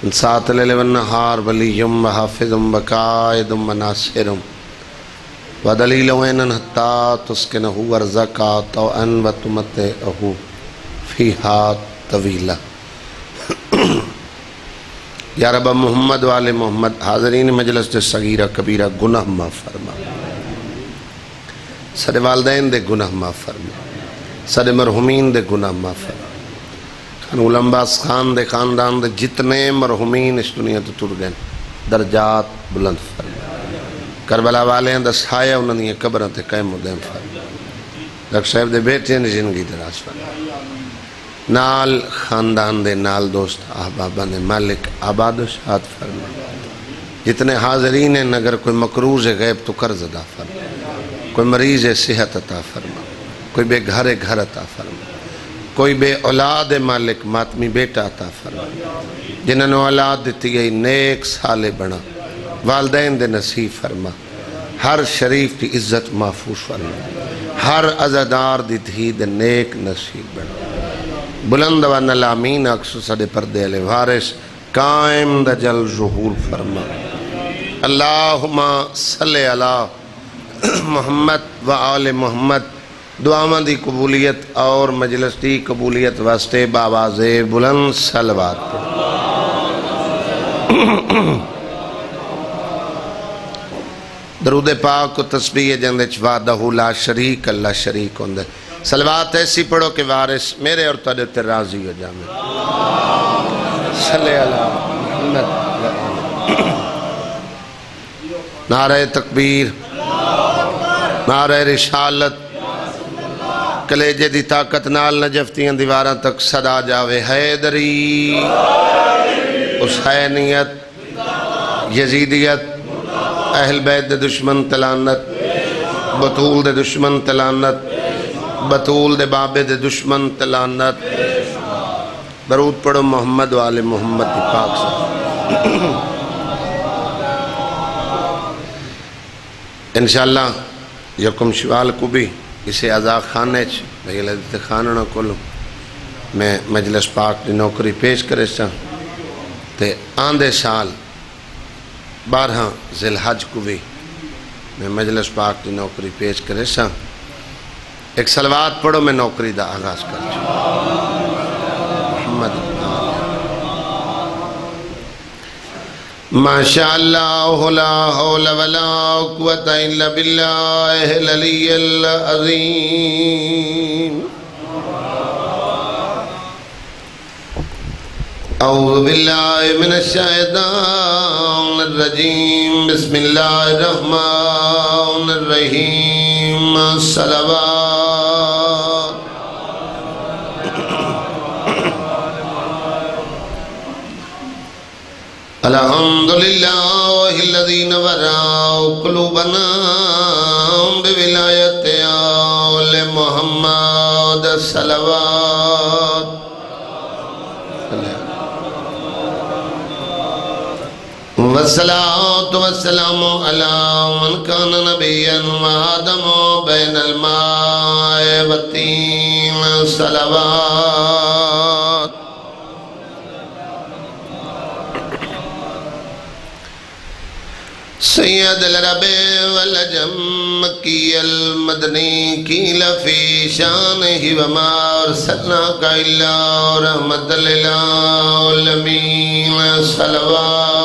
سات لیل والنہار ولیم وحافظم وقائدم وناصرم ودلیل وینن حتی تسکنہ ورزقا توأن وتمتعہ فیہا طویلہ۔ یا رب محمد والے محمد حاضرین مجلس دے صغیرہ کبیرہ گناہ معاف فرما، سارے والدین دے گناہ معاف فرما، سارے مرحومین دے گناہ معاف فرما۔ خانول عباس خان دے خاندان دے جتنے مرحومین اس دنیا تو تر گئے درجات بلند فرما، کربلا والے ہیں دا سایہ انہوں نے قبروں تے قائم مدین فرما، ڈاکٹر صاحب دے بیٹے نے زندگی دراز فرما، نال خاندان دے نال دوست احبابان دے مالک آباد و شاد فرما، جتنے حاضرین ہیں اگر کوئی مقروض غیب تو قرض عطا فرما، کوئی مریض صحت عطا فرما، کوئی بے گھر عطا فرما، کوئی بے اولاد مالک ماتمی بیٹا عطا فرما، جنہوں نے اولاد دیتی گئی نیک سالے بنا، والدین دے نصیب فرما، ہر شریف کی عزت محفوظ فرما، ہر عزادار دی دھی دے نیک نصیب بنا، بلند و نلامین اکسو صدے پردے علی وارث قائم دا جل ظہور فرما۔ اللہم صلی علی محمد و آل محمد۔ دعاواں دی قبولیت اور مجلس دی قبولیت واسطے باواز بلند صلوات پڑھ۔ درود پاک و تسبیح جندچ وعدہ لا شریک اللہ شریک ہوندے، صلوات ایسی پڑھو کہ وارث میرے اور تڑے تے راضی ہو جامے۔ صلی اللہ محمد۔ نعرہ تکبیر، نعرہ رسالت، کلیجے دی طاقت نال نجفتیاں دیواراں تک صدا جاوے، حیدری، حسینیت، یزیدیت، اہل بیت دے دشمن تلانت، بطول دے دشمن تلانت، بطول دے بابے دے دشمن تلانت۔ درود پڑھو محمد والے محمد دی پاک سے۔ انشاءاللہ یکم شوال کو بھی اسے ازا خانے چھ بھئی لذت خاننا کلو میں مجلس پاک دی نوکری پیش کرے سا تے آندے سال 12 ذی الحج کو بھی میں مجلس پاک دی نوکری پیش کرے سا۔ ایک صلوات پڑھو میں نوکری دا آغاز کر چھو۔ محمد ماشاءاللہ لا حول ولا قوة الا باللہ العلی العظیم۔ اعوذ باللہ من الشیطان الرجیم، بسم اللہ الرحمن الرحیم، صلوات۔ الحمدللہ الذی نورا قلوبنا بولایت آل محمد، صلوات۔ والصلاة والسلام علی من کان نبیا وآدم بین الماء والطین، صلوات۔ سید العرب والعجم مکی المدنی قیل فی شانہ وما ارسلناک الا رحمۃ للعالمین، صلوات۔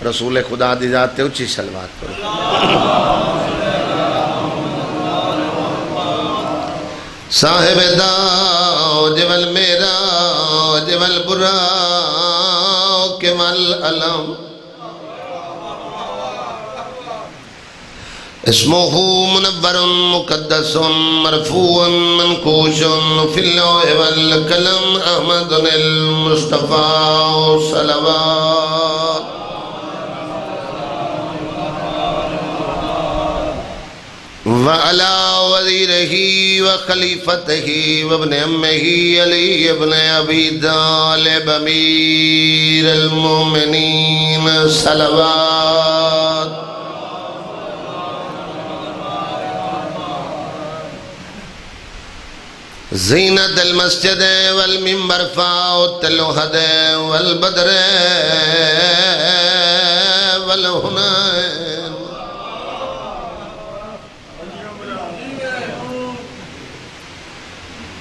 رسول خدا دی ذات اچھی صلوات کرو۔ صاحب داؤ جول میرا جول برا کمال علم، اسمہ منور مقدس مرفوع منقوش فی اللوح والقلم، احمد المصطفیٰ، صلوات۔ وعلى وزيره وخليفته وابن أمه علي بن أبي طالب أمير المؤمنين، صلوات۔ زینت المسجد والمنبر فاوت الوحد والبدر والہنین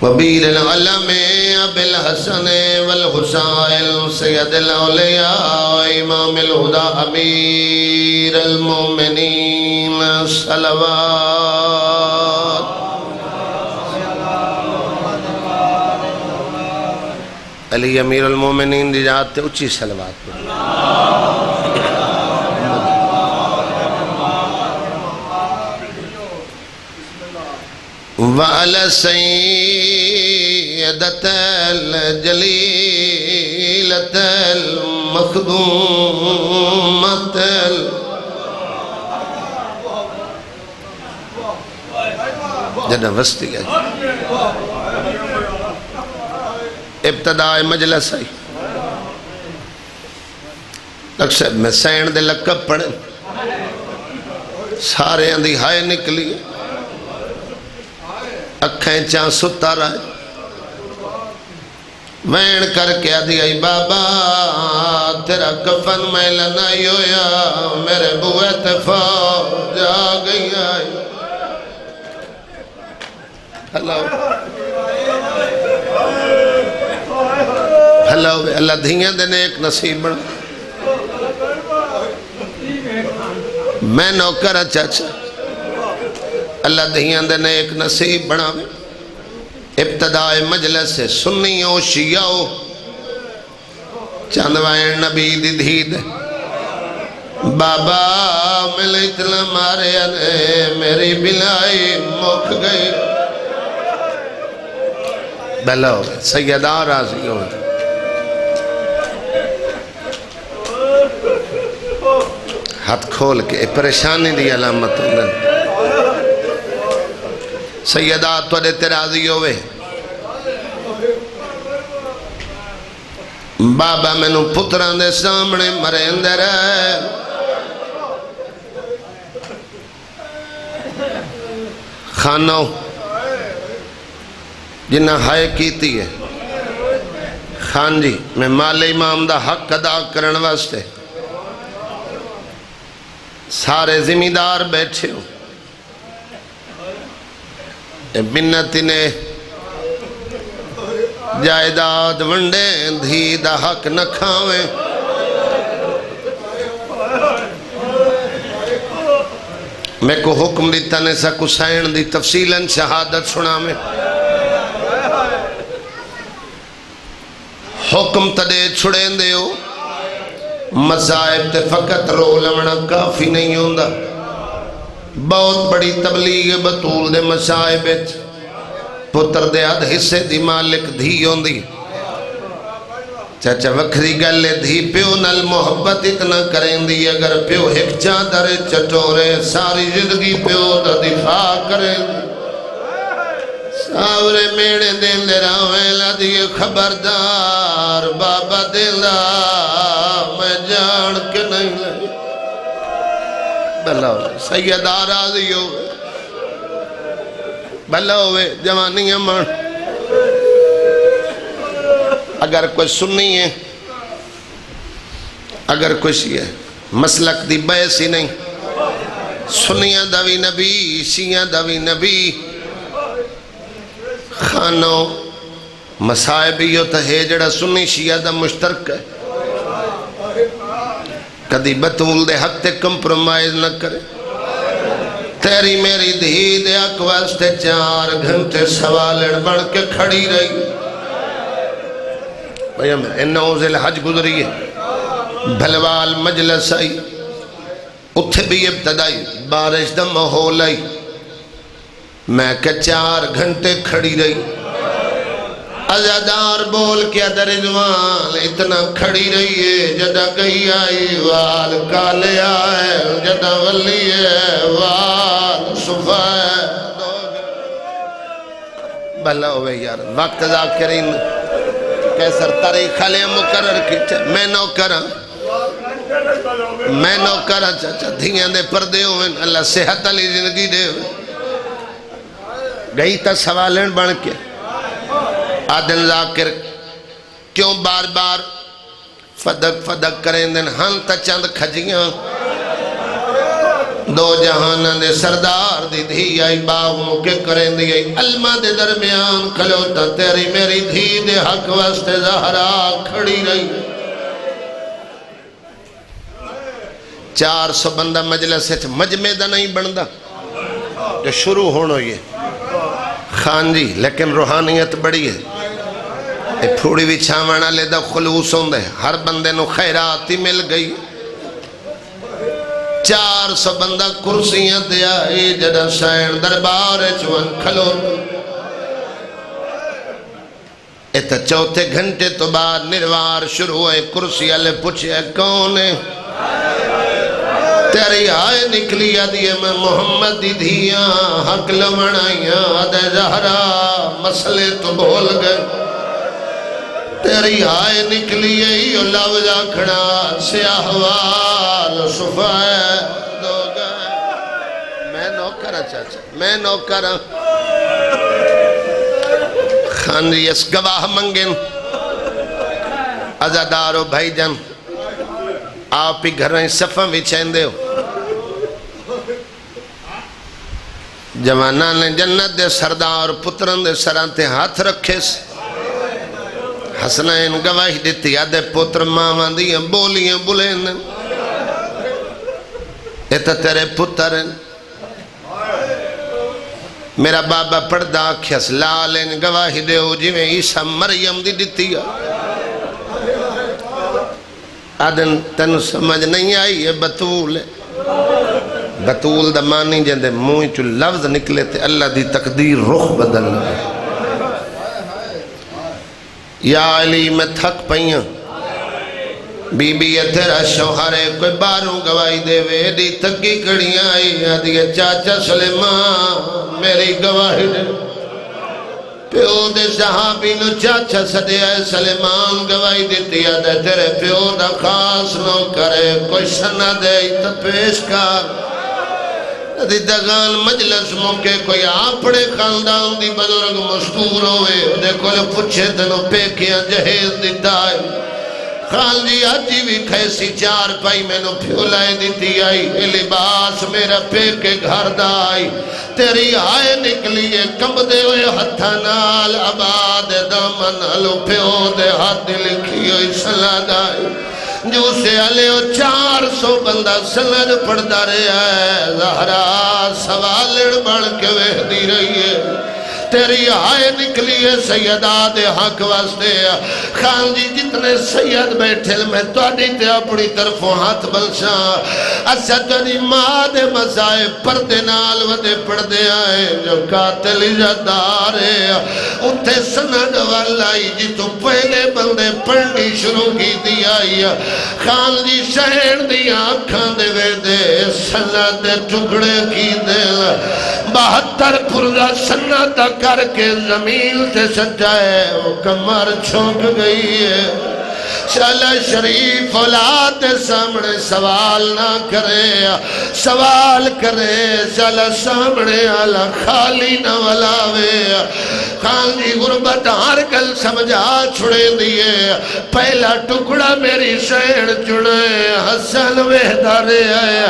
وبیر العلم ابی الحسن والحسین سید الاولیاء امام الہدا امیر المومنین صلوات علی امیر المومنین دی جاتے اچھی صلوات پر وعلى سيدة الجليلة المخدومة جنہ وسطی ہے ابتداء مجلس ہے اکثر میں سین دے لقب پڑھے سارے اندھی ہائے نکلی اکھیں چاں ستا رہے وین کر کے آدھی آئی بابا تیرا کفن میں لنائی ہویا میرے بوئے تفاق جا گئی آئی اللہ اللہ دھیاں دینے ایک نصیب بڑھا میں نوکر چاچا اللہ دھیاں دینے ایک نصیب بڑھا ابتداء مجلس سے سنیوں شیعوں چاندوائن نبی دی دھید بابا ملے اتنا مارے آنے میری بلائی مک گئی بھلا ہو گئے سیدہ راضی ہو گئے ہاتھ کھول کے پریشانی دی علامت ہوندن سیدہ توڑے تیرازی ہوئے بابا میں نو پتران دے سامنے مرے اندر ہے خانو جنہ ہائے کیتی ہے خان جی میں مال امام دا حق ادا کرن واسطے سارے زمیندار بیٹھے ہو منت نے جائیداد ونڈے دھی دا حق نہ کھاویں میں کو حکم دیتا نے سا کسین دی تفصیلاً شہادت سنا میں حکم تدے چھڑیں دے ہو مذائب تے فقط رو لمنا کافی نہیں ہوندہ بہت بڑی تبلیغ بطول دے مصائب پتر دے آدھ حصے دی مالک دھی ہوندی چاچا وکھری گلے دھی پیو نل محبت اتنا کریں دی اگر پیو ایک چادر چٹورے ساری زندگی پیو دا دفاع کریں دی ساورے میڑے دیں دے راویں لدی خبردار بابا دلا میں جان کے نہیں لگی بھلا ہوئے سیدہ راضی ہوئے بھلا ہوئے جوانی امان اگر کوئی سنی ہے اگر کوئی ہے مسلک دی بیسی نہیں سنیاں دوی نبی شیعہ دوی نبی خانوں مسائبیو تہے جڑا سنی شیعہ دا مشترک ہے کدی بطول دے حق تے کمپرومائز نہ کرے تیری میری دھی دے اک واسطے 4 گھنٹے سوالن بڑھ کے کھڑی رہی بھائی میں انہوں سے حج گزری ہے بھلوال مجلس آئی اتھے بھی ابتدائی بارش دا ماحول آئی میں کہ 4 گھنٹے کھڑی رہی عزادار بول کیا درجوان اتنا کھڑی رہی ہے جدہ گئی آئی وال کالے آئے جدہ ولی ہے وال صفحہ ہے بھلا ہوئے یار وقت ذاکرین کیسر تاریخ علیہ مقرر کی میں نو کرا چاچا دھیاں دے پردے ہوئے اللہ صحت علی زندگی دے ہوئے گئی تا سوالین بن کے آدن ذاکر کیوں بار بار فدق فدق کریں دن ہن تا چند کھجیاں دو جہانہ دے سردار دی دھی آئی باغ مکے کریں دی آئی علمہ دے درمیان کھلوتا تیری میری دھی دے حق وسط زہرا کھڑی رہی 400 بندہ مجلس ہے مجمع دا نہیں بندہ جو شروع ہونا یہ خان جی لیکن روحانیت بڑی ہے پھوڑی بھی چھاوانا لے دا خلوص ہوں دے ہر بندے نو خیراتی مل گئی 400 بندہ کرسیاں دیا جڑا سین دربار چوان کھلو ایتا چوتھے گھنٹے تو بعد نروار شروع ہوئے کرسی والے پوچھے کون ہے تیری آئے نکلی آدھی میں محمد دی دھیاں حق لمنائیاں آدھے زہرا مسئلے تو بھول گئے تیری آئے نکلی ایو لفظہ کھڑا سیاہ وال صفائے دو گئے میں نوکرہ چاچا میں نوکرہ خان جی اس گواہ منگن عزادارو بھائی جان آپ ہی گھریں صفہ وچھین دے ہو جوانان نے جنت دے سردار پتران دے سرانتے ہاتھ رکھے سے حسنین گواہی دیتی آدھے پتر ماما دیاں بولیاں بلین ایتا تیرے پتر ہیں میرا بابا پردہ کھیس لالین گواہی دے ہو جی میں عیسیٰ مریم دی دیتی آدھن تنو سمجھ نہیں آئی یہ بطول ہے بطول دا مانی جندے موئی چو لفظ نکلے تھے اللہ دی تقدیر رخ بدل لگے یا علی میں تھک پئیاں بی بی تیرا شوہر ہے کوئی باروں گواہی دے ویڈی تکی کڑیاں آئی آدھی چاچا سلیمان میری گواہی دے پیو دے صحابی نو چاچا سدے آئے سلیمان گواہی دیتی آدھے تیرے پیو دا خاص نو کرے کوئی سنہ دے تا پیش کر دی دگان مجلس موکے کوئی آپڑے خاندان دی بزرگ مستور ہوئے دے کول پچھے دنو پیکیاں جہیز دیتا ہے خان جی آجی بھی کھیسی 4 پائی میں نو پھولائے دیتی آئی لباس میرا پیکے گھر دائی تیری آئے نکلیے کم دے ہوئے ہتھا نال آباد دامن ہلو پیو دے ہاتھ لکھی ہوئی سلا دائی جو سے علیہ 400 بندہ سلج پڑھتا رہا ہے زہرا سوالڑ بڑھ کے وحدی رہی ہے تیری آئے نکلی ہے سیدہ دے حق واسطے خان جی جتنے سید بیٹھے میں تو تے اپنی طرفوں ہاتھ بلشا اچھا تیری ماں دے مسائے پردے نال ودے پردے آئے جو قاتل عزتدار ہے اتھے سند والائی جی تو پہلے بندے پڑھنی شروع کی دی آئی خان جی شہر دی آنکھاں دے ویدے سند دے ٹکڑے کی دے 72 پرزا سند کر کے زمین تے سجائے وہ کمر چھوک گئی ہے شالا شریف اولاد سامنے سوال نہ کرے سوال کرے شالا سامنے آلہ خالی نہ ولاوے خان جی غربت ہر گل سمجھا چھڑے دیئے پہلا ٹکڑا میری شہر چڑے حسن وحدارے آئے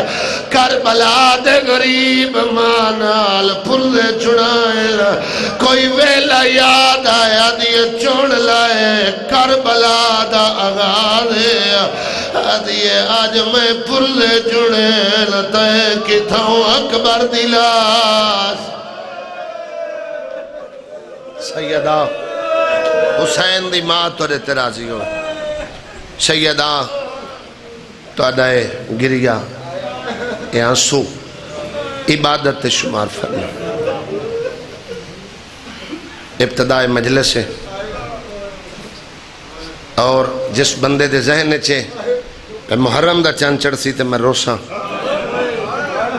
کربلا دے غریب مانال پردے چڑھائے کوئی ویلا یاد آیا دیئے چوڑ لائے کربلا دا آغاز ہے آج میں پردے چڑھے لتے کتھاؤں اکبر دلاس سیدہ حسین دی ماں تو رہتے راضی ہو سیدہ تو ادائے گریا آنسو عبادت شمار فرما ابتداء مجلس ہے اور جس بندے دے ذہن چے محرم دا چاند چڑھ سی تے میں روساں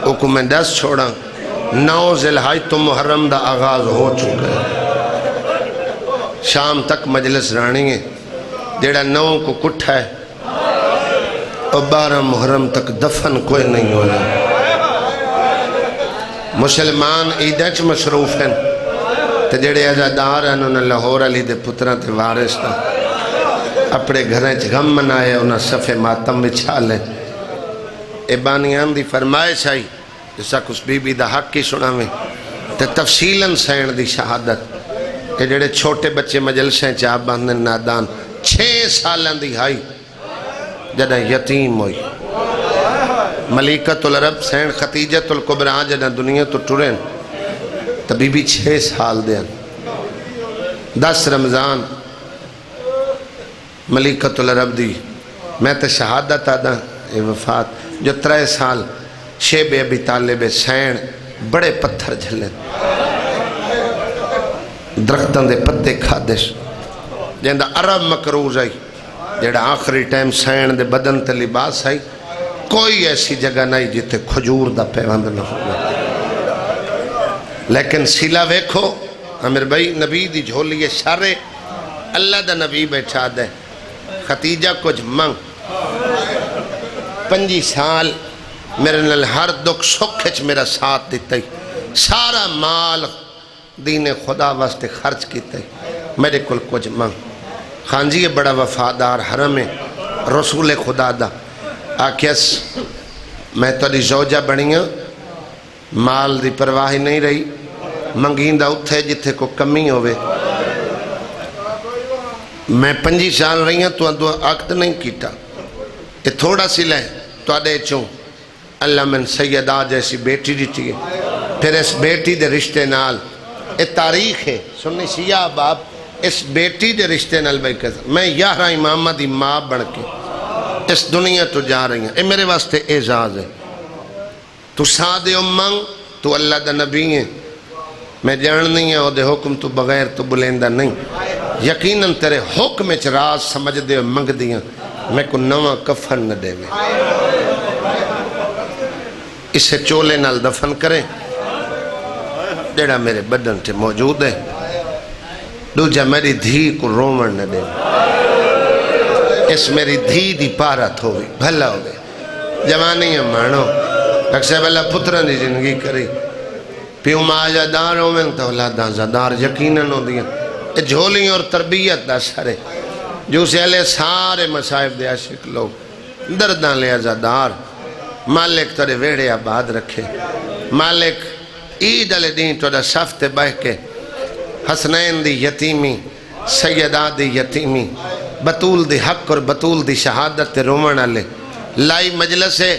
اوکو میں 10 چھوڑاں 9 ذی تو محرم دا آغاز ہو چکا ہے شام تک مجلس رانی ہے جیڑا 9 کو کٹھا ہے اور 12 محرم تک دفن کوئی نہیں ہونا مسلمان عیدیں چ مصروف ہیں تے جڑے عزادار انہوں لاہور علی دے پتران تے وارث نہ اپنے گھریں غم منائے انہاں صفے ماتم بچھا لے اے بانیان دی فرمائش آئی جسا کچھ بی بی دا حق کی سنا میں تے تفصیلاً سین دی شہادت کہ جڑے چھوٹے بچے مجلسیں چاہ باندھن نادان 6 سالان دی ہائی جدہ یتیم ہوئی ملیکت العرب سین ختیجت القبرہ جدہ دنیا تو ٹرین تو بی بی 6 سال دین 10 رمضان ملیکت العرب دی میں تے شہادت آدھا اے وفات جو 3 سال شیب ابی طالب سین بڑے پتھر جھلیں درختان دے پتے کھادش جہاں عرب مکروز آئی جہاں آخری ٹائم سین دے بدن تے لباس آئی کوئی ایسی جگہ نہیں جتے کھجور دا پیوند نہ ہوگا لیکن سیلا ویکھو امیر بھائی نبی دی جھولی شارے اللہ دا نبی بیٹھا دے ختیجہ کچھ منگ 5 سال میرے نل ہر دکھ سکھچ میرا ساتھ دیتا ہی سارا مال دین خدا واسطے خرچ کیتا ہی میرے کل کچھ منگ خان جی یہ بڑا وفادار حرم ہے رسول خدا دا آکھیس میں تاری زوجہ بڑیاں مال دی پرواہی نہیں رہی منگیندہ اتھے جتھے کو کمی ہوئے میں 5 سال رہی ہیں تو اندو عقد نہیں کیتا یہ تھوڑا سی لے تو آدھے چوں اللہ من سیدہ جیسی بیٹی دیتی ہے پھر اس بیٹی دے رشتے نال یہ تاریخ ہے سننی سیاہ باپ اس بیٹی دے رشتے نال بھائی کہتا میں 11 امامہ دی ماں بڑھ کے اس دنیا تو جا رہی ہیں اے میرے واسطے اعزاز ہے تو سادے امنگ تو اللہ دا نبی ہے میں جان نہیں ہے او دے حکم تو بغیر تو بلیندہ نہیں یقیناً تیرے حکم اچ راز سمجھ دے منگ دیاں میں کو نواں کفن نہ دے میں اسے چولے نال دفن کریں جڑا میرے بدن تے موجود ہے دوجہ میری دھی کو رومن نہ دے اس میری دھی دی پارت ہوئی بھلا ہوئے جوانی مانو اکسے بھلا پتران دی زندگی کری پیو ماجہ دار ہوئے تو اولاداں زدار یقیناً ہو دیا جھولی اور تربیت دا سرے جو سے علیہ سارے مسائب دے عاشق لوگ درداں لے ازادار مالک ترے ویڑے آباد رکھے مالک عید علی دین تو دا صفت بہ کے حسنین دی یتیمی سیدہ دی یتیمی بطول دی حق اور بطول دی شہادت رومن علی لائی مجلس ہے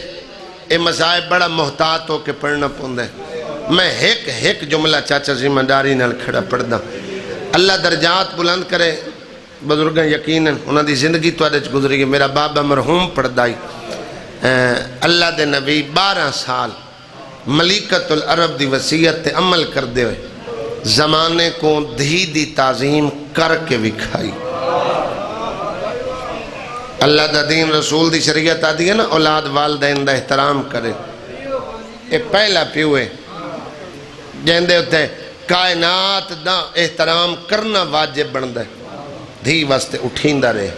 اے مسائب بڑا محتاط ہو کے پڑھنا پوندے میں ایک جملہ چاچا ذمہ داری نال کھڑا پڑھدا اللہ درجات بلند کرے بزرگاں یقیناً انہاں دی زندگی تو آدھے گزری گئی میرا بابا مرحوم پڑھدائی اللہ دے نبی 12 سال ملیکت العرب دی وصیت تے عمل کر دے ہوئے زمانے کو دھی دی تعظیم کر کے وکھائی اللہ دا دین رسول دی شریعت آدھی ہے نا اولاد والدین دا احترام کرے اے پہلا پیوے جہندے ہوتے کائنات دا احترام کرنا واجب بندہ ہے دھی واسطے اٹھیندہ رہے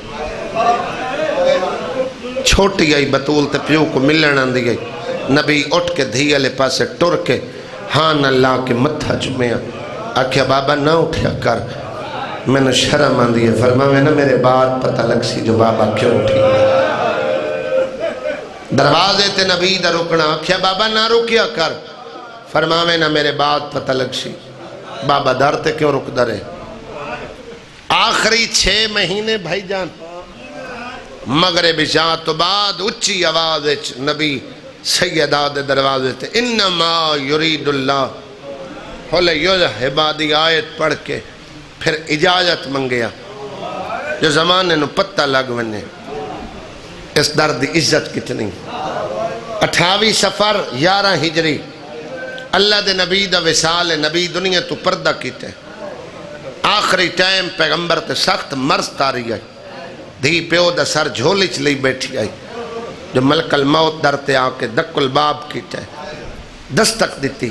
چھوٹی آئی بطول تے پیو کو ملن آندھی گئی نبی اٹھ کے دھی علی پاسے ٹر کے ہاں اللہ کے متھا چمیا آکھیا بابا نہ اٹھیا کر میں نے شرم آندھی ہے فرماوے نا میرے بعد پتہ لگ سی جو بابا کیوں اٹھی دروازے تے نبی دا رکنا آکھیا بابا نہ رکیا کر فرماوے نا میرے بعد پتہ لگ سی بابا در تے کیوں رک درے آخری 6 مہینے بھائی جان مغرب عشاء تو بعد اچھی آواز نبی سیدہ دے دروازے تے انما یرید اللہ حول یذہبادی آیت پڑھ کے پھر اجازت منگیا جو زمانے نو پتہ لگ ونے اس درد عزت کتنی 28 سفر 11 ہجری اللہ دے نبی دا وصال نبی دنیا تو پردہ کیتے آخری ٹائم پیغمبر تے سخت مرض تاری آئی دھی پیو دا سر جھولی چلی بیٹھی آئی جو ملک الموت درتے آکے دک الباب کیتے دستک دیتی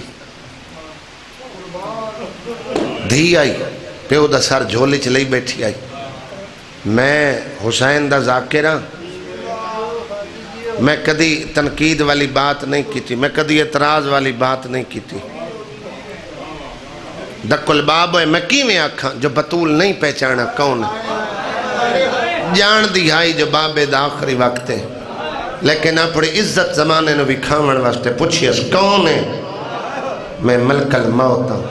دھی آئی پیو دا سر جھولی چلی بیٹھی آئی میں حسین دا ذاکرہ میں کدی تنقید والی بات نہیں کی تھی میں کدی اعتراض والی بات نہیں کی تھی دکل باب ہے میں کیویں آکھاں جو بطول نہیں پہچانا کون ہے جان دی ہائی جو بابے دا آخری وقت ہے لیکن اپنی عزت زمانے نو بھی کھاون واسطے پوچھی اس کون ہے میں ملک الموت ہوں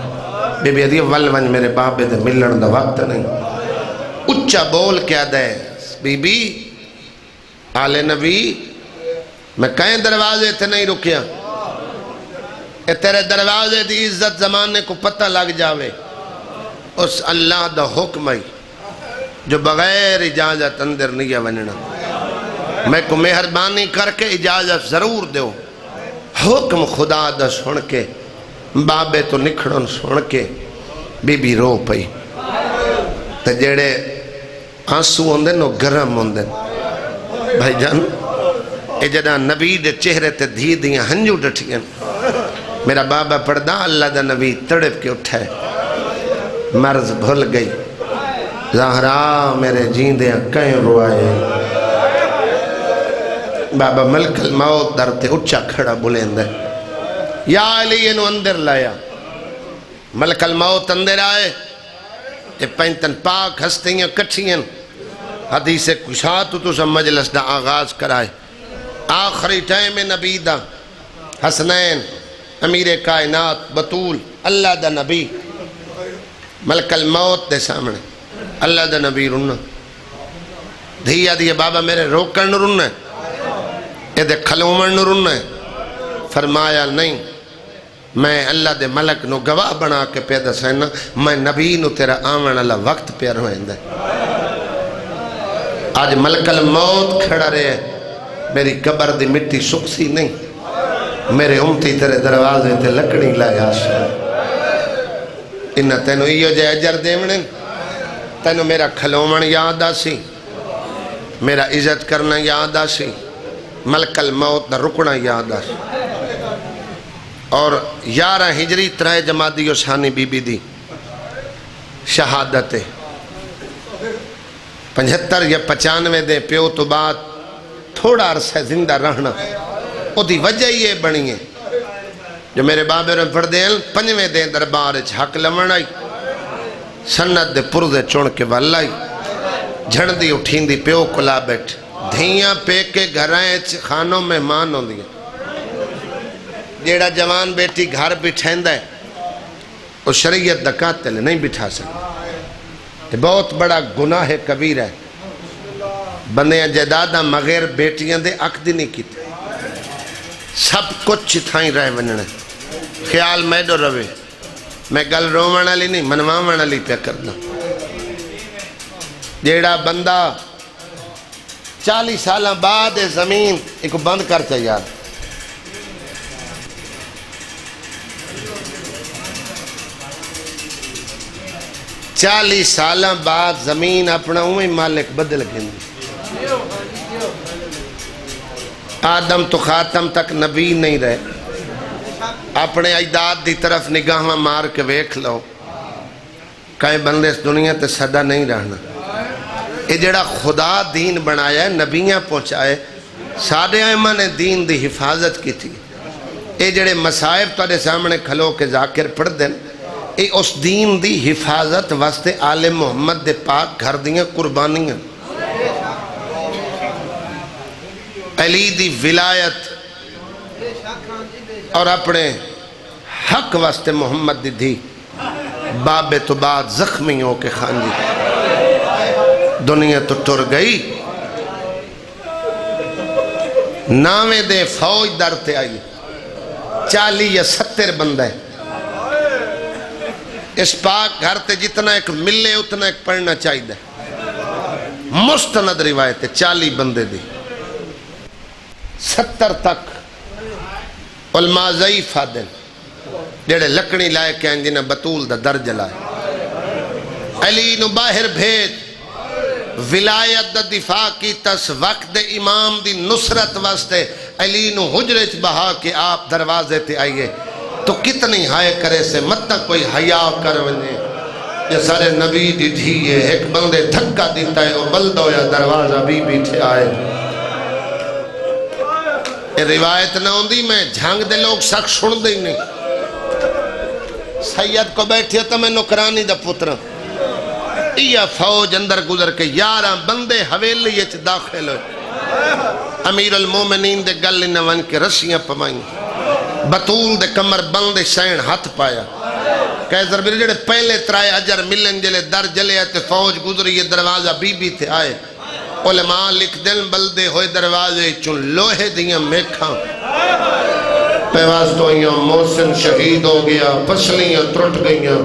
بی بی ادھی ول ونج میرے بابے دے ملن دا وقت نہیں اچھا بول کیا دے بی بی آل نبی میں کہیں دروازے تھے نہیں رکیا اے تیرے دروازے دی عزت زمانے کو پتہ لگ جاوے اس اللہ دا حکم ہے جو بغیر اجازت اندر نہیں وننا میں کو مہربانی کر کے اجازت ضرور دیو حکم خدا دا سن کے بابے تو نکھڑن سن کے بی بی رو پئی تے جڑے آنسو ہوندے نو گرم ہوندے بھائی جان اے جڑا نبی دے چہرے تے دھی دیاں ہنجو ڈٹھیاں میرا بابا پڑھدا اللہ دا نبی تڑپ کے اٹھائے مرض بھول گئی زہرا میرے جیندیاں کہیں روائے بابا ملک الموت در تے اچھا کھڑا بلند ہے یا علی انو اندر لایا ملک الموت اندر آئے تے پینتن پاک ہستیاں کٹھیاں حدیث کشات تو سب مجلس دا آغاز کرائے آخری ٹائم نبی دا حسنین امیر کائنات بطول اللہ دا نبی ملک الموت دے سامنے اللہ دا نبی رنہ دھیا دیئے بابا میرے روکن رنہ اے دے کھلومن رنہ فرمایا نہیں میں اللہ دے ملک نو گواہ بنا کے پیدا سینا میں نبی نو تیرا آمن اللہ وقت پیر ہوئیں دے آج ملک الموت کھڑا رہے میری قبر دی مٹی سکسی نہیں میرے امتی تیرے دروازے تے لکڑی لائے آشا انہا تینو ایو جے اجر دیمنے تینو میرا کھلومن یاد آسی میرا عزت کرنا یاد آسی ملک الموت دا رکنا یاد آسی اور 11 ہجری 3 جمادی و ثانی بی بی دی شہادت 75 یا 95 دے پیو تو بعد تھوڑا عرصہ زندہ رہنا او دی وجہ یہ بنی ہے جو میرے بابے رہے پڑھ دیں 5ویں دیں دربار حق لمن آئی سنت دے پردے چون کے والائی جھڑ دی اٹھین دی پیو کلا بیٹھ دھیاں پے کے گھرائیں خانوں میں مان ہوں دیا جیڑا جوان بیٹی گھر بٹھیں دے وہ شریعت دکاتے لے نہیں بٹھا سکتے بہت بڑا گناہ کبیر ہے بندیاں جدادہ مغیر بیٹیاں دے اک دی نہیں کیتے سب کچھ چتھائیں رہے وننے خیال میں دو روے میں گل رومن علی نہیں منوامن علی پہ کرنا جیڑا بندہ 40 سالہ بعد زمین ایک بند کرتا یار 40 سالہ بعد زمین اپنا اوہیں مالک بدل گئی آدم تو خاتم تک نبی نہیں رہے اپنے اجداد دی طرف نگاہ مار کے ویکھ لو کہیں بندے اس دنیا تے صدا نہیں رہنا یہ جڑا خدا دین بنایا ہے نبیاں پہنچائے سارے ائمہ نے دین دی حفاظت کی تھی یہ جڑے مصائب تارے سامنے کھلو کے ذاکر پڑھ دیں یہ اس دین دی حفاظت واسطے آل محمد دے پاک گھر دیاں قربانیاں علی دی ولایت اور اپنے حق واسطے محمد دی دھی بابے تو بعد زخمی ہو کے خانجی دنیا تو ٹر گئی 9 دے فوج درتے آئی 40 یا 70 بندے اس پاک گھر تے جتنا ایک ملے اتنا ایک پڑھنا چاہیے مستند روایت 40 بندے دی 70 تک علماء ضعیف آدن جڑے لکڑی لائے کہ انجنہ بطول دا در جلائے علی نو باہر بھیج ولایت دا دفاع کی تس وقت امام دی نصرت واسطے علی نو حجرت بہا کے آپ دروازے تے آئیے تو کتنی ہائے کرے سے مت کوئی حیا کر ونجے یہ سارے نبی دی دھیئے ایک بندے دھکا دیتا ہے اور بلدو یا دروازہ بھی بیٹھے آئے یہ روایت نہ ہوندی میں جھانگ دے لوگ سخت سن دے نہیں سید کو بیٹھے تو میں نکرانی دا پتر یہ فوج اندر گزر کے 11 بندے حویلی اچ داخل ہوئے امیر المومنین دے گل نوان کے رسیاں پمائیں بطول دے کمر بند شین ہاتھ پایا کہہ میرے جڑے پہلے ترائے اجر ملن جلے در جلے تے فوج گزری دروازہ بی بی تھے آئے علماء لکھ دن بلدے ہوئے دروازے چن لوہے دیاں میکھاں پیواز تو آئیاں محسن شہید ہو گیا پسلیاں ترٹ گئیاں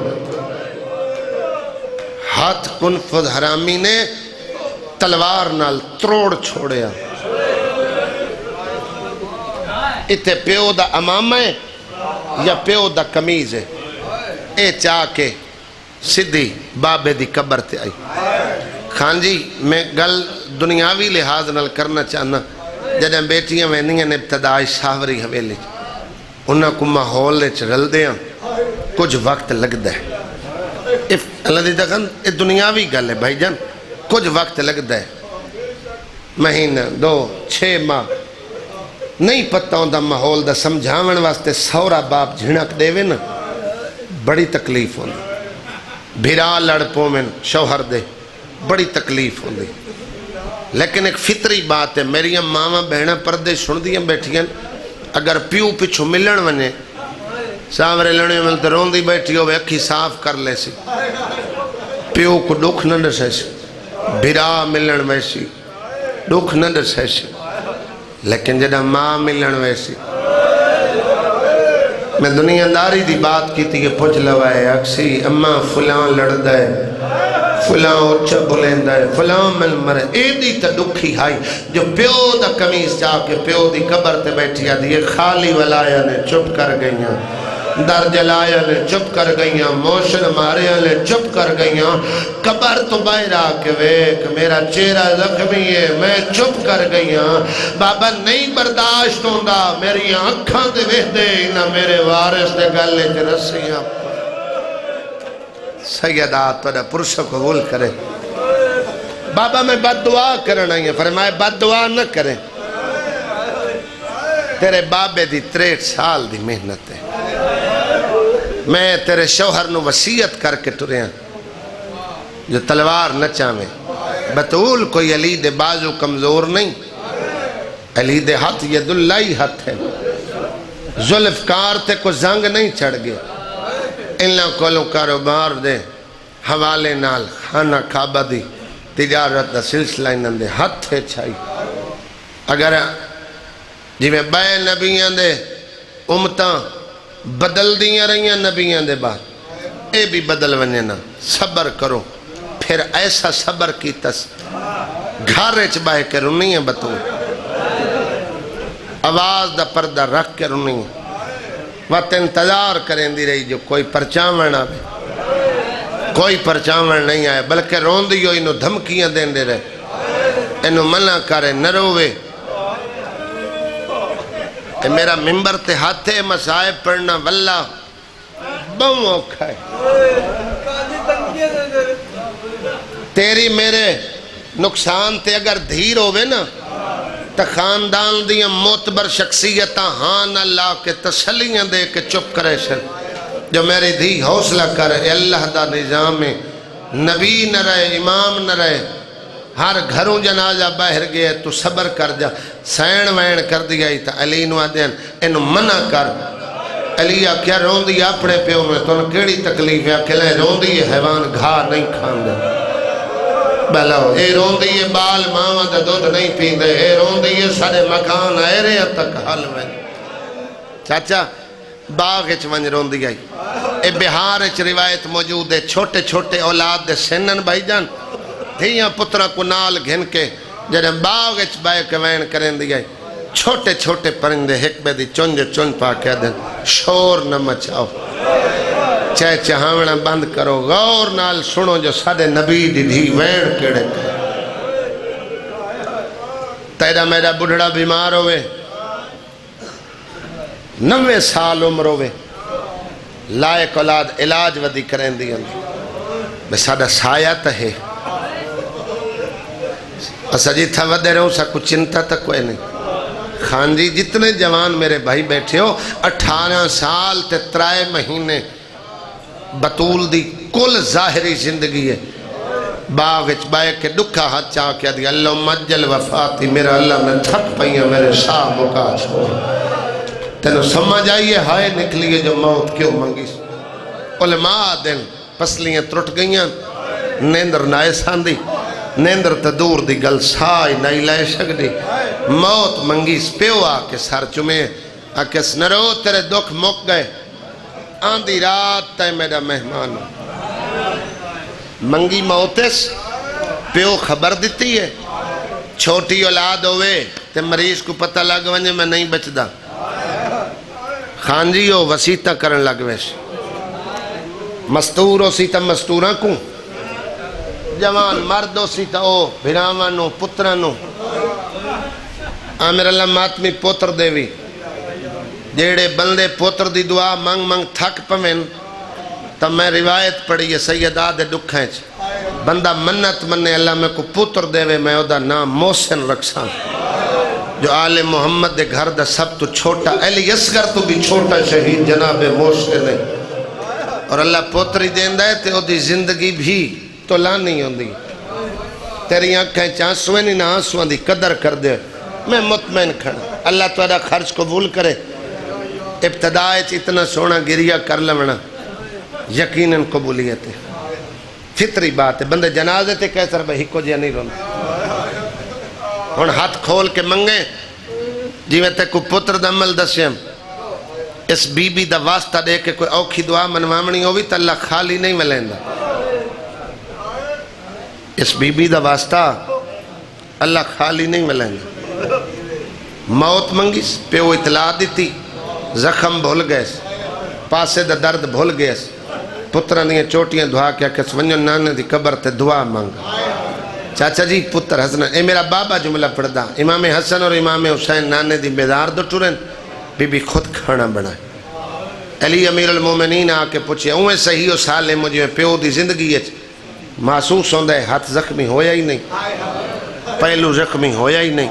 ہاتھ کنفذ حرامی نے تلوار نال تروڑ چھوڑیا اتے پیو دا امام ہے یا پیو دا کمیز ہے اے چاہ کے سدھی بابے دی قبر تے آئی خان جی میں گل دنیاوی لحاظ نال کرنا چاہنا جدیں بیٹیاں میں نہیں ابتدائی شاوری حویلی انہاں کو ماحول رل دیاں کچھ وقت لگ دے اللہ دی دکھن یہ دنیاوی گل ہے بھائی جان کچھ وقت لگ دے مہینہ 2 6 ماہ نہیں پتہ ہوں دا ماحول دا سمجھاون واسطے سورا باپ جھنک دے وے نا بڑی تکلیف ہوں بھیرا لڑپوں میں شوہر دے بڑی تکلیف ہوں لیکن ایک فطری بات ہے میری ماما بہنہ پردے سن دیاں بیٹھیاں اگر پیو پچھو ملن ونے سامرے لڑنے ملتے رون دی بیٹھی ہوئے اکھی صاف کر لے سی پیو کو دکھ نہ ڈسے سی بھیرا ملن ویسی دکھ نہ ڈسے سی لیکن جدہ ماں ملن ویسی میں دنیا داری دی بات کی تھی کہ پوچھ لوائے اکسی اماں فلان لڑ دائے فلان اچھا بلین دائے فلان مل مرے اے دی تا دکھی ہائی جو پیو دا کمیز چاہ کے پیو دی قبر تے بیٹھیا دی خالی ولایا نے چپ کر گئیاں در جلایا نے چپ کر گئیاں موشن ماریا نے چپ کر گئیاں قبر تو باہر آکے ویک میرا چہرہ زخمی ہے میں چپ کر گئیاں بابا نہیں برداشت ہوندہ میری آنکھاں دے ویہ دے نہ میرے وارث دے گلے تے رسیاں سیدات وڈا پرشہ قبول کرے بابا میں بد دعا کرنا ہی ہے فرمائے بد دعا نہ کریں تیرے بابے دی 63 سال دی محنت ہے میں تیرے شوہر نو وصیت کر کے ٹرے ہیں جو تلوار نہ چاہویں بطول کوئی علی دے بازو کمزور نہیں علی دے ہاتھ ید اللہ ہی ہاتھ ہے ذوالفقار تے کو زنگ نہیں چڑھ گئے اللہ کولوں کاروبار دے حوالے نال خانہ کعبہ دی تجارت دا سلسلہ انہاں دے ہاتھ ہے چھائی اگر جی میں بے نبیان دے امتاں بدل دیاں رہیاں نبیان دے بعد اے بھی بدل ونینا صبر کرو پھر ایسا صبر کی تس گھارے چبائے کے رنی ہیں بتوں آواز دا پردہ رکھ کے رنی ہیں وقت انتظار کریں دی رہی جو کوئی پرچامن آئے کوئی پرچامن نہیں آئے بلکہ رون دیو انہوں دھمکیاں دیں دے رہے انہوں منع کرے نہ روے کہ میرا ممبر تے ہاتھے مسائب پڑھنا واللہ بہت اوکھا ہے تیری میرے نقصان تے اگر دھیر ہوئے نا تا خاندان دیاں معتبر شخصیتاں ہاں نہ لا کے تسلیاں دے کے چپ کرے سن جو میری دھی حوصلہ کرے اللہ دا نظام نبی نہ رہے امام نہ رہے ہر گھروں جنازہ باہر گئے تو صبر کر جا سین وین کر دیا ہی تا علی نو آدین انہوں منع کر علی کیا رون دی اپنے پیو میں تو انہوں کیڑی تکلیف ہے کہ لیں رون دی یہ حیوان گھا نہیں کھان دے بلاؤ اے رون دی یہ بال ماما دا دودھ نہیں پین دے اے رون دی یہ سارے مکان آئے رہے تک حل میں چاچا باغ اچ ونج رون دی آئی اے بہار اچ روایت موجود ہے چھوٹے چھوٹے اولاد دے سنن بھائی جان دھیاں پترہ کو نال گھن کے جنہیں باغ اچ بائے کے وین کریں دی آئی چھوٹے چھوٹے پرندے حکبے دی چن پا کے دن شور نہ مچاؤ چاہے چہاونا بند کرو غور نال سنو جو سادے نبی دی دھی وین کیڑے کرے تیرا میرا بڑھڑا بیمار ہوئے 90 سال عمر ہوئے لائق اولاد علاج ودی کریں دی بے سادہ سایہ تا ہے اسا جی تھا ودے رہوں سا کچھ چنتا تک کوئی نہیں خان جی جتنے جوان میرے بھائی بیٹھے ہو 18 سال تے 3 مہینے بطول دی کل ظاہری زندگی ہے باغ اچ بائے کے دکھا ہاتھ چاہ کیا دی اللہ مجل وفاتی میرا اللہ میں تھک پئیاں میرے شاہ مکا چھوڑ تینو سمجھ آئیے ہائے نکلیے جو موت کیوں منگی علماء دن پسلیاں ترٹ گئیاں نیندر نائے ساندی نیندر تدور دی گل سائی نائی لائے شک دی موت منگی پیو آکے سار چمے آکے سنرو تیرے دکھ مک گئے آندھی رات تے میرا مہمان منگی موتس پیو خبر دیتی ہے چھوٹی اولاد ہوئے تے مریض کو پتہ لگ ونجے میں نہیں بچدا خانجی ہو وسیطہ کرن لگ ویش مستور ہو سیتا مستوراں کو جوان مرد ہو سیتا او بھراوانو پترانو آمیر اللہ ماتمی پوتر دیوی جیڑے بندے پوتر دی دعا منگ منگ تھک پمین تب میں روایت پڑھی ہے سیدہ دے دکھیں بندہ منت مننے اللہ میں کو پوتر دیوے میں او دا نام محسن رکھساں جو آل محمد دے گھر دا سب تو چھوٹا علی اصغر تو بھی چھوٹا شہید جناب محسن ہے اور اللہ پوتری دیندہ ہے تے او دی زندگی بھی تو لانی ہوندی تیری آنکھیں چانسویں نہیں نہ آنسویں دی قدر کر دے میں مطمئن کھڑا اللہ تہاڈا خرچ قبول کرے ابتدائے اتنا سونا گریہ کر لونا یقیناً قبولیت ہے فطری بات ہے بندے جنازے تے کیسر بھئی کو جیا نہیں رونا ہن ہاتھ کھول کے منگے جی میں تے کو پتر دا عمل دسیم اس بی بی دا واسطہ دے کے کوئی اوکھی دعا منوامنی ہوئی تا اللہ خالی نہیں ملیندا اس بی بی دا واسطہ اللہ خالی نہیں ملیندا موت منگی پیو اطلاع دیتی زخم بھول گئے پاسے دا درد بھول گئے پترہ نے چوٹیاں دعا کیا کہ سونیو نانے دی قبر تے دعا مانگا چاچا جی پتر حسن اے میرا بابا جملہ پڑھدا امام حسن اور امام حسین نانے دی بیدار دو ٹورن بی بی خود کھانا بنائے علی امیر المومنین آکے پوچھے اوہ صحیح و سالے مجھے پیو دی زندگی ہے محسوس ہوندہ ہے ہاتھ زخمی ہویا ہی نہیں پہلو زخمی ہویا ہی نہیں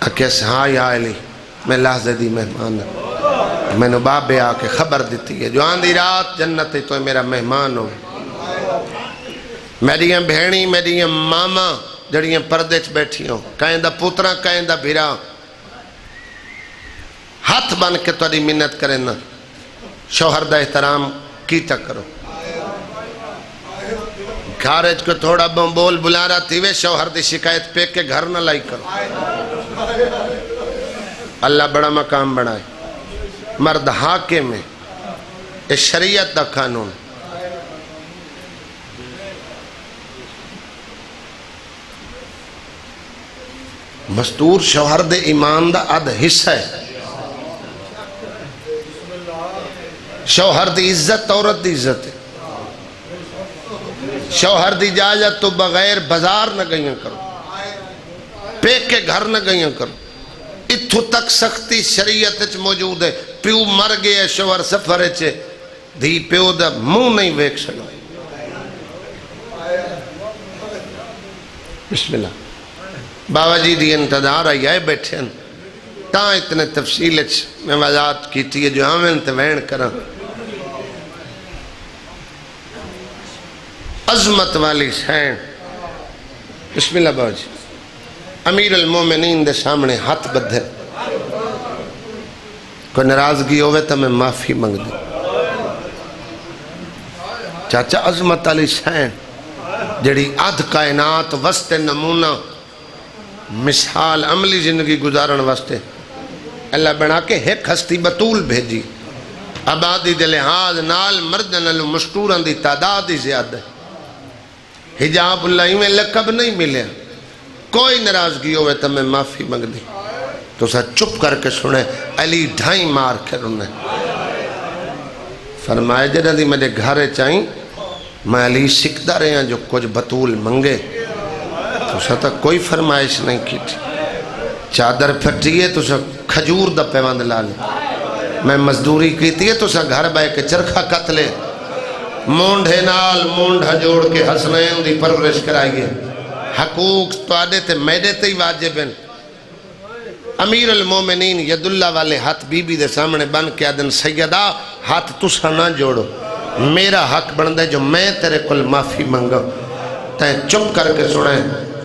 اکیس ہاں یا علی میں لحظے دی مہمان میں نے بابے آکے خبر دیتی ہے جو آندھی رات جنت تو میرا مہمان ہو میری بہنی میری ماما جڑیاں پردے چ بیٹھی ہوں کہیں دا پترہ کہیں دا بھیرا ہاتھ بن کے تو منت کریں نا شوہر دا احترام کیتا کرو گھارج کو تھوڑا بول بلا رہا تھی وے شوہر دی شکایت پہ کے گھر نہ لائی کرو اللہ بڑا مقام بڑھائے مرد حاکم ہے اس شریعت دا قانون مستور شوہر دے ایمان دا اد حصہ ہے شوہر دی عزت عورت دی عزت ہے شوہر دی اجازت تو بغیر بازار نہ گئیاں کرو پیک کے گھر نہ گئیاں کرو اتھو تک سختی شریعت اچ موجود ہے پیو مر گئے شوہر سفر اچ دھی پیو دا منہ نہیں ویک سکا بسم اللہ بابا جی دی انتظار آئی آئے بیٹھے ہیں تاں اتنے تفصیل اچ میں وضاحت کی تھی جو ہمیں انتوین کرا عظمت والی سین بسم اللہ بابا جی امیر المومنین دے سامنے ہاتھ بدھے کوئی ناراضگی ہوئے تو میں معافی مانگ دوں چاچا عظمت علی سین جڑی ادھ کائنات وسط نمونہ مثال عملی زندگی گزارن واسطے اللہ بنا کے ایک ہستی بطول بھیجی آبادی دے لحاظ نال مردن نال مستوران دی تعداد ہی زیادہ ہے حجاب اللہ میں لقب نہیں ملے کوئی ناراضگی ہوئے تو میں معافی مانگ دی تو سا چپ کر کے سنے علی ڈھائی مار کے رونے فرمائے جنہ دی میرے گھرے چاہیں میں علی سکھدا رہے ہیں جو کچھ بطول منگے تو سا تک کوئی فرمائش نہیں کی تھی چادر پھٹی ہے تو سا کھجور دا پیوند لالے میں مزدوری کی تھی تو سا گھر بائے کے چرخہ قتلے مونڈھے نال مونڈھا جوڑ کے حسنین دی پرورش کرائیے حقوق تو آدھے تے میدے تے ہی واجب ہیں امیر المومنین ید اللہ والے ہاتھ بی بی دے سامنے بن کے آدھن سیدہ ہاتھ تسا نہ جوڑو میرا حق بنتا ہے جو میں تیرے کل معافی منگا تے چپ کر کے سنے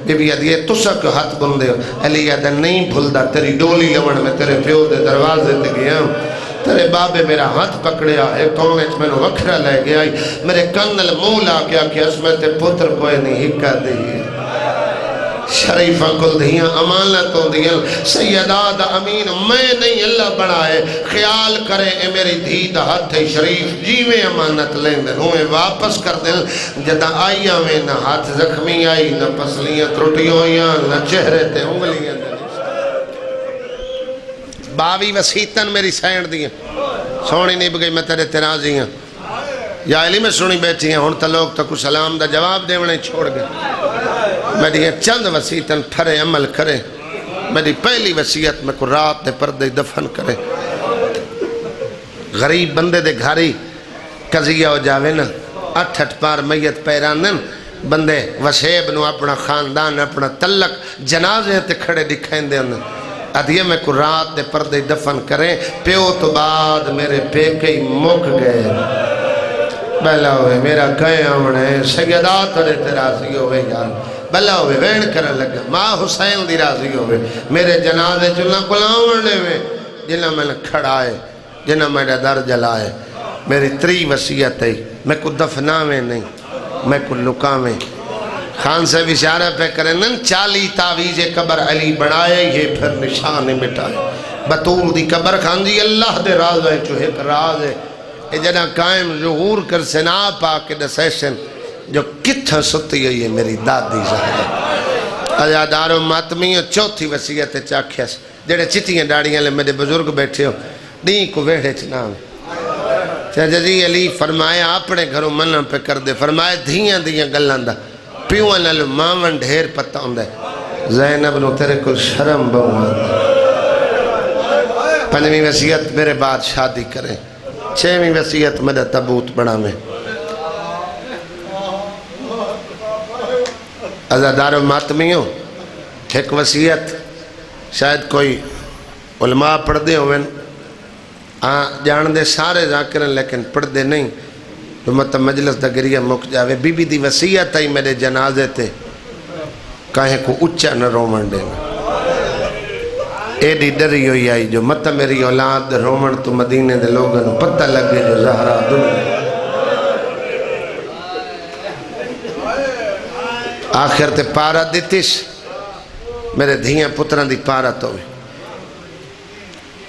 بی بی ادیے تسا کیوں ہاتھ بندے ہو علی آدھا نہیں بھولدا تیری ڈولی لون میں تیرے پیو دے دروازے تے گیا تیرے بابے میرا ہاتھ پکڑیا ایک کونچ میں نے وکھرا لے گیا میرے کنل منہ لا کے آکھیا اس میں تے پتر کوئی نہیں ہکا دی شریفہ کل دیاں امانتوں دیاں سیداد امین میں نہیں اللہ بنائے خیال کرے اے میری دھی دا ہاتھ شریف جیویں امانت لیں دیں ہوئے واپس کر دیں جدہ آئیاں میں نہ ہاتھ زخمی آئی نہ پسلیاں ترٹیویاں نہ چہرے تے انگلیاں باوی وسیطن میری سینڈ دیاں سونی نہیں بگئی میں تیرے ترازی ہیں یا علی میں سنی بیٹھی ہیں ہونتا لوگ تو کچھ سلام دا جواب دے ونے چھوڑ گئے میری یہ چند وسیعتاً پھرے عمل کرے میری پہلی وسیعت میں کو رات دے پردے دفن کرے غریب بندے دے گھاری قضیہ ہو جاوے نا اٹھ پار میت پیرانن بندے وشیب نو اپنا خاندان اپنا تلق جنازے تے کھڑے دکھائیں دے انہیں ادھیے میں کو رات دے پردے دفن کرے پیو تو بعد میرے پیکے ہی مک گئے بلا ہوئے میرا کہیں آمنے سیدات تے راضی ہوئے یار بلا ہوئے وین کرن لگا ماں حسین دی راضی ہوئے میرے جنازے چلنا کلاؤں ہوئے جنہ میں نے کھڑائے جنہ میں نے در جلائے میری 3 وسیعت ہے میں کو دفناویں نہیں میں کو لکاویں خان سے اشارہ پہ کریں 40 تعویز قبر علی بنائے یہ پھر نشان مٹائے بطول دی قبر خان دی اللہ دے راز ہے جو ایک راز ہے اے جنہ قائم ظہور کر سنا پاک دسیشن جو کتھا ستی ہے یہ میری دادی زہرہ عزادارو ماتمیوں 4تھی وسیعت چاکھیا سے جڑے چٹیاں ڈاڑیاں لے میرے بزرگ بیٹھے ہو نہیں کو ویڑے چناوے چاچا جی علی فرمایا اپنے گھروں منع پہ کر دے فرمایا دھیاں دیاں گلان دا پیوان نلو ماون ڈھیر پتہ ہوں دے زینب نو تیرے کل شرم بہوان دے 5ویں وسیعت میرے بعد شادی کریں 6ویں وسیعت میرے تبوت بڑھا میں عزادار و ماتمیوں ایک وسیعت شاید کوئی علماء پڑھ دے ہوئے جان دے سارے ذاکرن لیکن پڑھ دے نہیں تو مطلب مجلس دا گریہ مک جاوے بی بی دی وسیعت آئی میرے جنازے تے کہیں کو اچھا نہ رومن دے ایڈی ڈری ہوئی آئی جو مطلب میری اولاد رومن تو مدینے دے لوگن پتہ لگے جو زہرہ دنیا آخر تے پارا دیتیش میرے دھیاں پتران دی پارا تو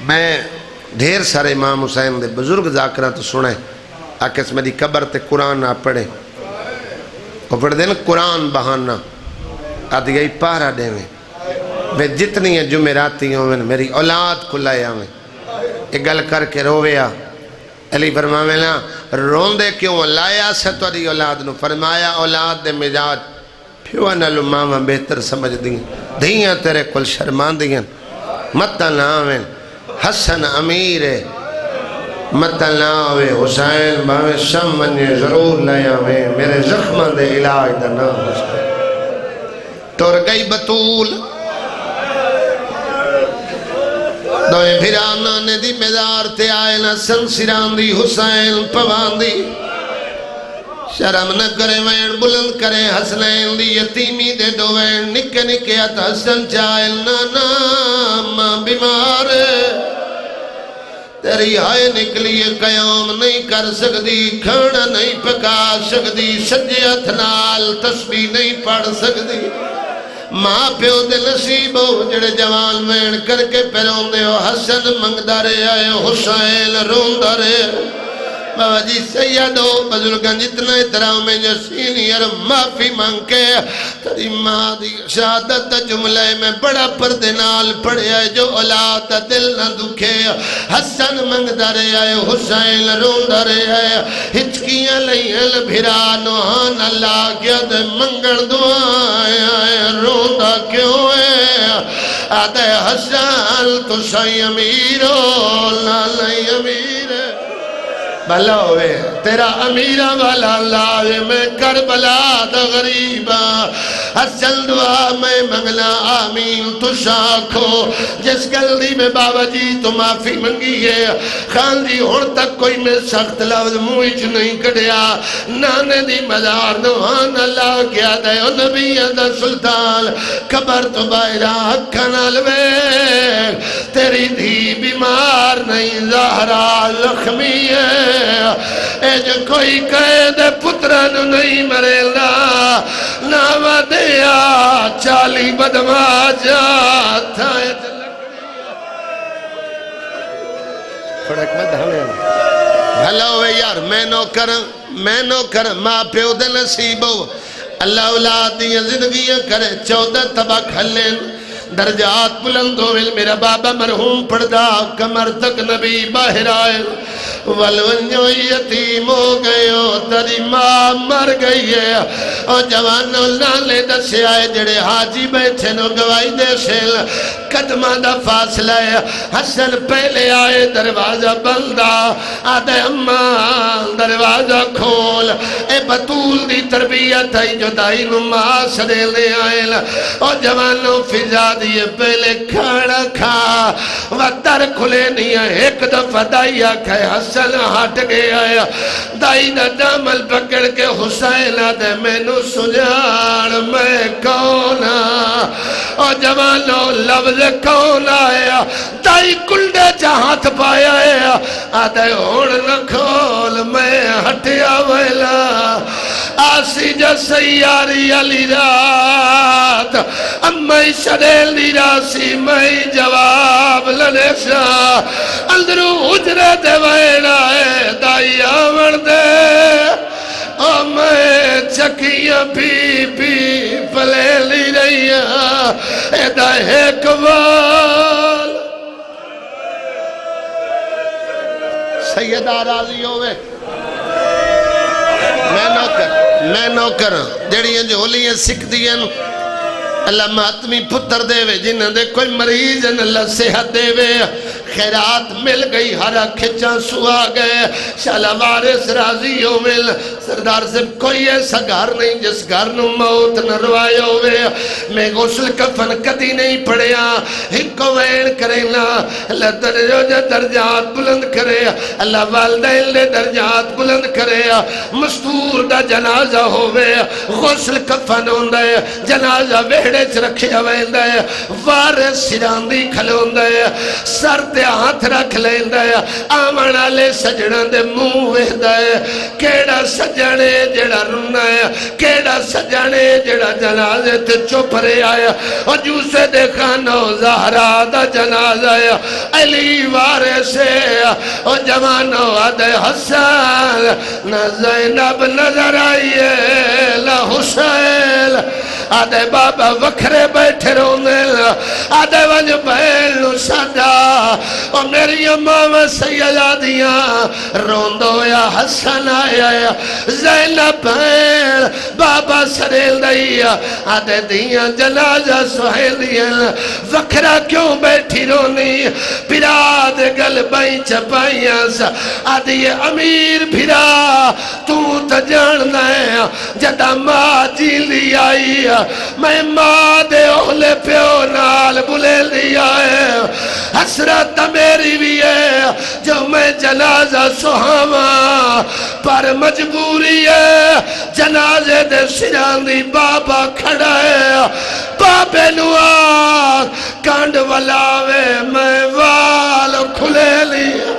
میں ڈھیر سارے امام حسین دے بزرگ ذاکرہ تو سنے آکے اس میری قبر تے قرآن نہ پڑھے وہ پڑھ دے نا قرآن بہانا آدھی گئی پارا دے میں جتنی ہیں جمعراتی ہوں میری اولاد کو لائے ہوں ایک گل کر کے رویا علی فرماوے نا روندے کیوں لایا سے تو دی اولاد نو فرمایا اولاد دے مزاج پیوانا لو ماما بہتر سمجھ دیں دھیاں تیرے کل شرمان دیں متا ناویں حسن امیر متا ناویں حسین باویں شم منی ضرور لیا میں میرے زخمہ دے علاج دا نام حسین تور گئی بطول دوئے بھرانا نے دی مزار تے آئے نا سنسران دی حسین پوان دی شرم نہ کرے وین بلند کرے حسنین دی یتیمی دے دو وین نکے نکے آتا حسن چائل نانا ماں بیمار تیری ہائے نکلی قیام نہیں کر سکتی کھانا نہیں پکا سکتی سجے اتنال تسبیح نہیں پڑھ سکتی ماں پیو دے نصیب ہو جڑے جوان وین کر کے پیرون دے ہو حسن منگدارے آئے حسین روندارے بابا جی سیدو بزرگان جتنا احترام میں جو سینئر معافی مانگ کے تری ماں دی شہادت جملے میں بڑا پردنال پڑے آئے جو اولاد دل نہ دکھے حسن منگدہ رہے آئے حسین روندہ رہے آئے ہچکیاں لئیل بھرا نوحان اللہ کیا دے منگل دعائے آئے روندہ کیوں ہے آدھے حسن تو سی امیرو لالی امیر بھلا ہوئے تیرا امیرہ والا لاوے میں کربلا دا غریبا حسن دعا میں منگلا آمین تو شاکھو جس گلدی میں بابا جی تو معافی منگی ہے خان جی ہون تک کوئی میں سخت لفظ موچ نہیں کڑیا نانے دی مزار نوان اللہ کیا دے او نبی دا سلطان قبر تو باہرہ اکھنا لوے تیری دھی بیمار نہیں زہرا لخمی ہے اے جو کوئی کہے دے پتران نہیں مریلا ناما دیا چالی بدما جاتا ہے پھڑک میں دھانے بھلا ہوئے یار میں نو کر ماں پیو دے نصیب ہو اللہ اولاد دیا زندگیاں کرے 14 تبا کھلیں درجات بلند ہوئے میرا بابا مرحوم پڑھدا کمر تک نبی باہر آئے والونجو یتیم ہو گئے ہو تری ماں مر گئی ہے اور جوانوں نالے دسے آئے جڑے حاجی بیٹھے نو گواہی دے سیل قدمہ دا فاصلہ ہے حسن پہلے آئے دروازہ بندہ آدھے اماں دروازہ کھول اے بطول دی تربیت ہے جو دائی نماں سرے لے آئے اور جوانوں فضا دیئے پہلے کھاڑا کھا وہ در کھلے نہیں ہے ایک دفعہ دائی آکھے حسن ہٹ گیا ہے دائی دا دامل پکڑ کے حسین آدھے میں نو سجاڑ میں کونا اور جوانوں لفظ کون آیا دائی کلڈے جہاں پایا ہے آدھے اوڑ نہ کھول میں ہٹیا ویلا آسی جا سیاری علی رات امی شدیل دی راسی میں جواب لنے شا اندرو حجرے دے ویلا ہے دائی آور دے اور میں چکیاں پی پلے لی رہی ہے دائے کمال سیدہ راضی ہوئے میں نوکر جڑیاں جو ہولیاں سکھ دیاں اللہ ماتمی پتر دے وے جنہاں دے کوئی مریض ہیں اللہ صحت دے وے خیرات مل گئی ہرا کھچاں سوا گئے شالا وارث راضی ہو مل سردار سے کوئی ایسا گھر نہیں جس گھر نو موت نہ روائے ہوئے میں غسل کفن کدی نہیں پڑیا ہکو وین کرینا اللہ درجات بلند کرے اللہ والدین لے درجات بلند کرے مستور دا جنازہ ہوئے غسل کفن ہوندے جنازہ ویڑے چ رکھیا ویندے وارث سراندی کھلوندے سر تے ہاتھ رکھ لیندے آمن والے سجڑاں دے منہ ویندے کیڑا سجنے جڑا رونا ہے کیڑا سجنے جڑا جنازے تے چپ رہے آیا اور جو سے دیکھا نو زہرا دا جنازہ ہے علی وارث اور جوانو آدھے حسن نہ زینب نظر آئیے نہ حسین آدھے بابا وکھرے بیٹھے رونے آدھے ونج بہن نو سادا اور میری امام سیدہ دیاں روندو یا حسن آیا زینب بہن بابا سریل دیا آدھے دیاں جنازہ سہیل دیاں وکھرا کیوں بیٹھی رونی پھرا دے گل بائیں چپائیاں سا آدھے امیر پھرا تو تجاننا ہے جدہ ماں جی لی آئی میں ماں دے اہلے پیو نال بلے لیا ہے حسرت میری بھی ہے جو میں جنازہ سہاما پر مجبوری ہے جنازے دے سراندی بابا کھڑا ہے بابے نوار کانڈ ولاوے میں وال کھلے لیا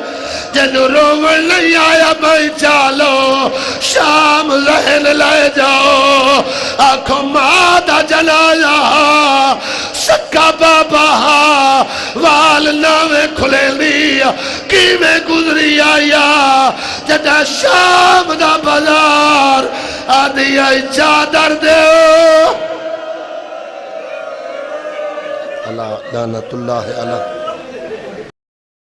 جنو رومن نہیں آیا بھائی چالو شام ذہن لائے جاؤ آنکھوں مادہ جنایا سکا بابا وال نامے کھلے لیا کی میں گزری آیا جدہ شام دا بازار آدھی آئی چادر دے اللہ دانت اللہ علیہ